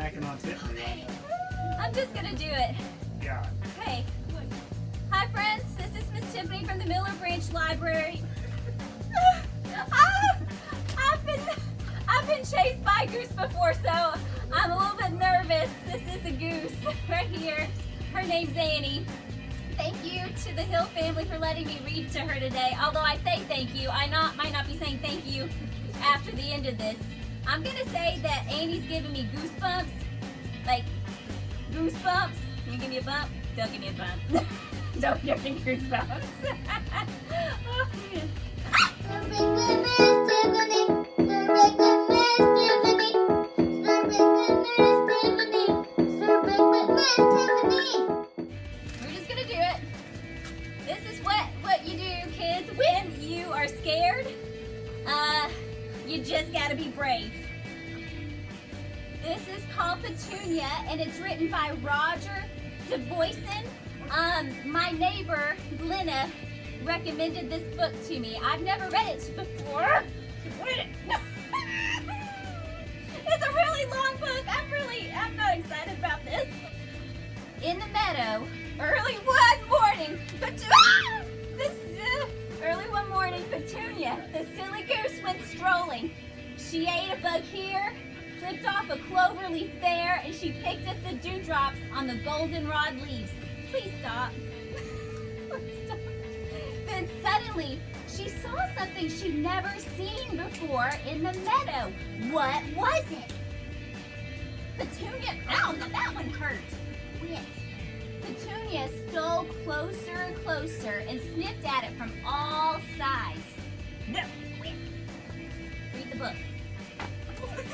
snacking on Tiffany right now. I'm just gonna do it. Yeah. Hey. Hi friends, this is Miss Tiffany from the Miller Branch Library. I've been chased by a goose before, so I'm a little bit nervous. This is a goose right here. Her name's Annie. Thank you to the Hill family for letting me read to her today. Although I say thank you, I might not be saying thank you after the end of this. I'm gonna say that Annie's giving me goosebumps. Like, goosebumps. Can you give me a bump? Don't give me a bump. Don't give me goosebumps. Oh, man. We're just gonna do it. This is what you do, kids, when you are scared. You just gotta be brave. This is called Petunia, and it's written by Roger Duvoisin. My neighbor, Glenna, recommended this book to me. I've never read it before. Read it. It's a really long book. I'm not excited about this. In the meadow, early one morning, Petunia, the silly goose, went strolling. She ate a bug here, clipped off a clover leaf there, and she picked up the dewdrops on the goldenrod leaves. Please stop. Please stop. Then suddenly, she saw something she'd never seen before in the meadow. What was it? Petunia, ow, that one hurt. Quit. Petunia stole closer and closer and sniffed at it from all sides. No, quit. Read the book. Okay.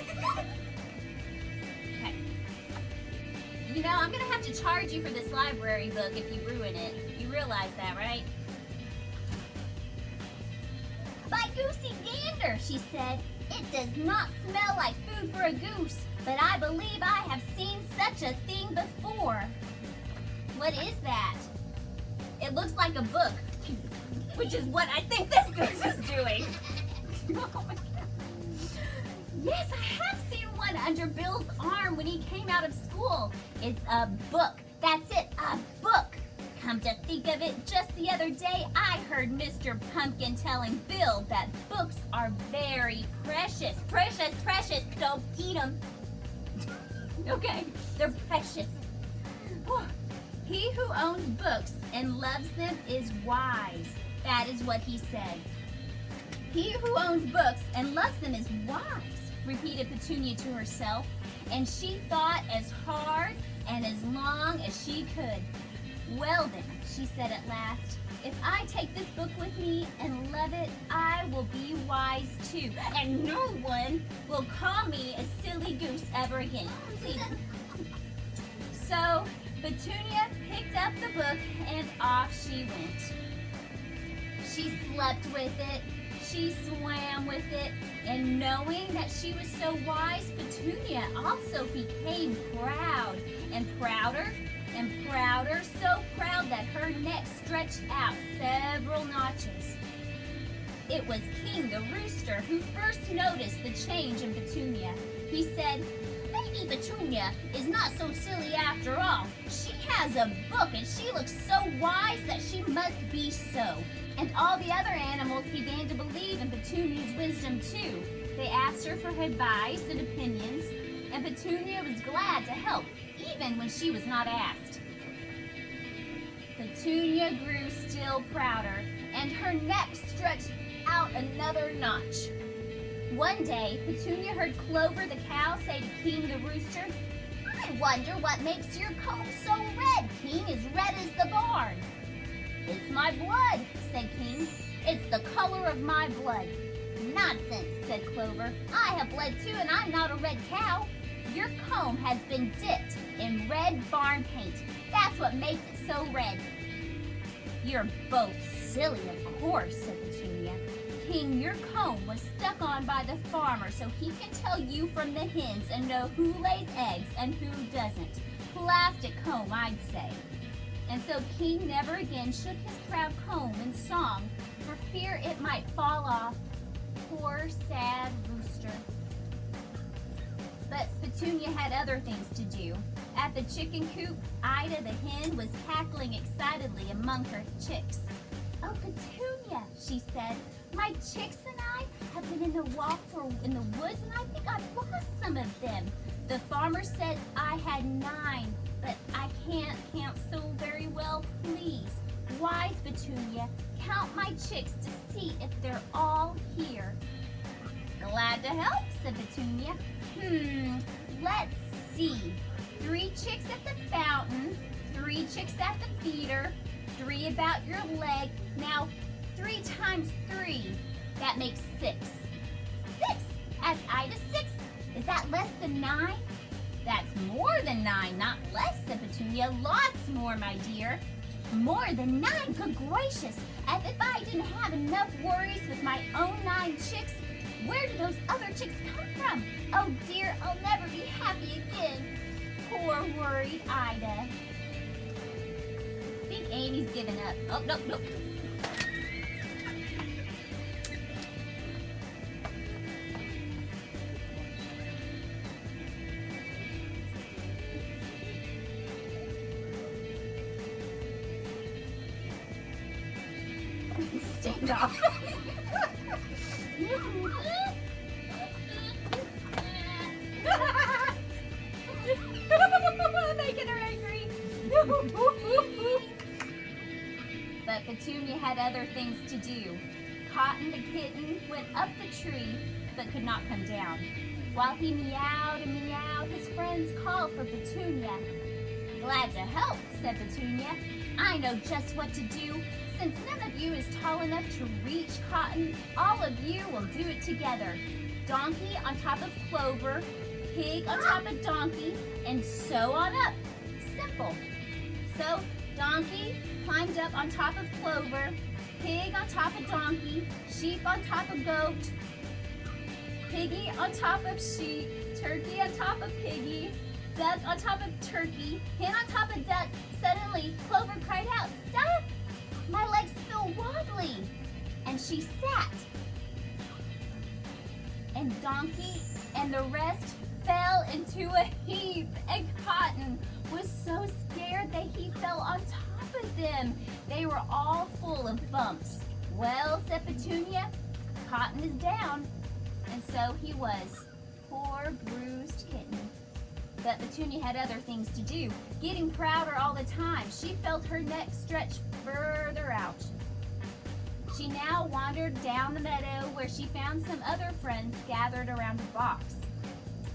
You know, I'm gonna have to charge you for this library book if you ruin it. You realize that, right? By Goosey Gander, she said, it does not smell like food for a goose, but I believe I have seen such a thing before. What is that? It looks like a book, which is what I think this goose is doing. Oh my God. Yes, I have seen one under Bill's arm when he came out of school. It's a book. That's it, a book. Come to think of it, just the other day, I heard Mr. Pumpkin telling Bill that books are very precious. Precious, precious, don't eat them. Okay, they're precious. He who owns books and loves them is wise. That is what he said. He who owns books and loves them is wise, repeated Petunia to herself, and she thought as hard and as long as she could. Well then, she said at last, if I take this book with me and love it, I will be wise too, and no one will call me a silly goose ever again. Please. So, Petunia picked up the book and off she went. She slept with it, she swam with it, and knowing that she was so wise, Petunia also became proud and prouder and prouder, so proud that her neck stretched out several notches. It was King the Rooster who first noticed the change in Petunia. He said, maybe Petunia is not so silly after all. She has a book and she looks so wise that she must be so. And all the other animals began to believe in Petunia's wisdom too. They asked her for advice and opinions, and Petunia was glad to help, even when she was not asked. Petunia grew still prouder, and her neck stretched out another notch. One day, Petunia heard Clover the cow say to King the Rooster, I wonder what makes your comb so red, King, as red as the barn. It's my blood, said King. It's the color of my blood. Nonsense, said Clover. I have blood too, and I'm not a red cow. Your comb has been dipped in red barn paint. That's what makes it so red. You're both silly, of course, said Petunia. King, your comb was stuck on by the farmer so he can tell you from the hens and know who lays eggs and who doesn't. Plastic comb, I'd say. And so King never again shook his proud comb in song for fear it might fall off. Poor, sad rooster. But Petunia had other things to do. At the chicken coop, Ida the hen was cackling excitedly among her chicks. "Oh, Petunia," she said, "my chicks and I have been in the woods and I think I've lost some of them. The farmer said I had 9, but I can't count so very well. Please, wise Petunia, count my chicks to see if they're all here." "Glad to help," said Petunia. Let's see. 3 chicks at the fountain, 3 chicks at the feeder, 3 about your leg. Now, 3 times 3, that makes 6. 6, asked Ida. 6, is that less than 9? "That's more than 9, not less," said Petunia. "Lots more, my dear." "More than 9, good gracious. As if I didn't have enough worries with my own 9 chicks. Where do those other chicks come from? Oh dear, I'll never be happy again." Poor worried Ida. I think Amy's given up. Oh, nope, nope. Stand off. Making her angry. But Petunia had other things to do. Cotton the kitten went up the tree, but could not come down. While he meowed and meowed, his friends called for Petunia. "Glad to help," said Petunia. "I know just what to do. Since none of you is tall enough to reach Cotton, all of you will do it together. Donkey on top of Clover, pig on top of donkey, and so on up. Simple." So Donkey climbed up on top of Clover, pig on top of donkey, sheep on top of goat, piggy on top of sheep, turkey on top of piggy, duck on top of turkey, hen on top of duck. Suddenly, Clover cried out, "Stop! My legs feel wobbly!" And she sat. And Donkey and the rest fell into a heap, and Cotton was so scared that he fell on top of them. They were all full of bumps. "Well," said Petunia, "Cotton is down." And so he was. Poor bruised kitten. But Petunia had other things to do, getting prouder all the time. She felt her neck stretch further out. She now wandered down the meadow where she found some other friends gathered around a box.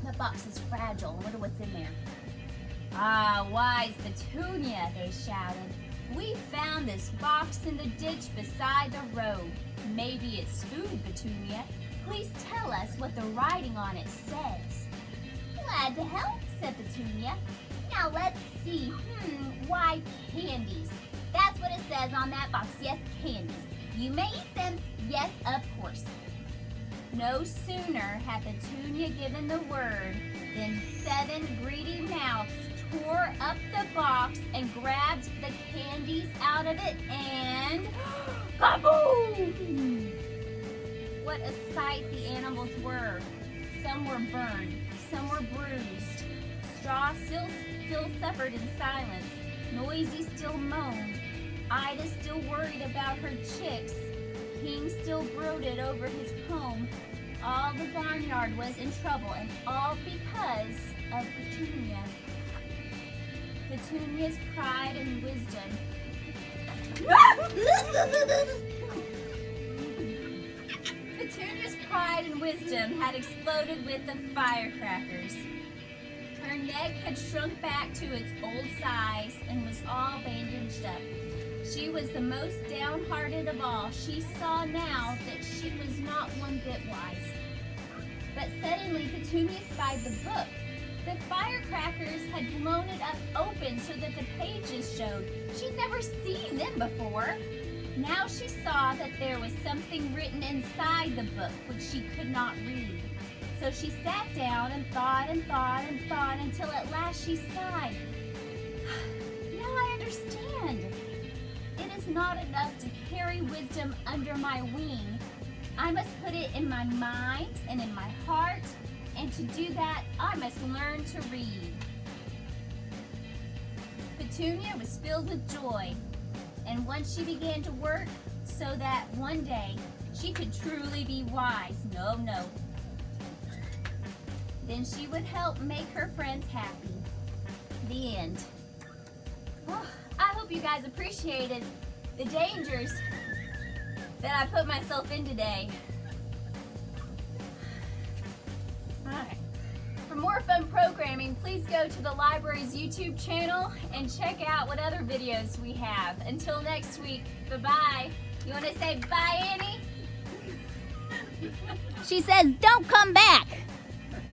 "The box is fragile. I wonder what's in there." "Ah, wise Petunia," they shouted. "We found this box in the ditch beside the road. Maybe it's food, Petunia. Please tell us what the writing on it says." "Glad to help," said Petunia. "Now let's see. Why, candies. That's what it says on that box. Yes, candies. You may eat them. Yes, of course." No sooner had Petunia given the word than 7 greedy mouths tore up the box and grabbed the candies out of it and kaboom! What a sight the animals were. Some were burned, some were bruised. Straw still suffered in silence. Noisy still moaned. Ida still worried about her chicks. King still brooded over his comb. All the barnyard was in trouble, and all because of Petunia. Petunia's pride and wisdom. Petunia's pride and wisdom had exploded with the firecrackers. Her neck had shrunk back to its old size and was all bandaged up. She was the most downhearted of all. She saw now that she was not one bit wise. But suddenly Petunia spied the book. The firecrackers had blown it up open so that the pages showed. She'd never seen them before. Now she saw that there was something written inside the book which she could not read. So she sat down and thought and thought and thought until at last she sighed. Now I understand. It is not enough to carry wisdom under my wing. I must put it in my mind and in my heart And to do that, I must learn to read. Petunia was filled with joy, and once she began to work so that one day she could truly be wise, no, then she would help make her friends happy. The end. Oh, I hope you guys appreciated the dangers that I put myself in today. Alright. For more fun programming, please go to the library's YouTube channel and check out what other videos we have. Until next week, bye-bye. You want to say bye, Annie? She says, don't come back.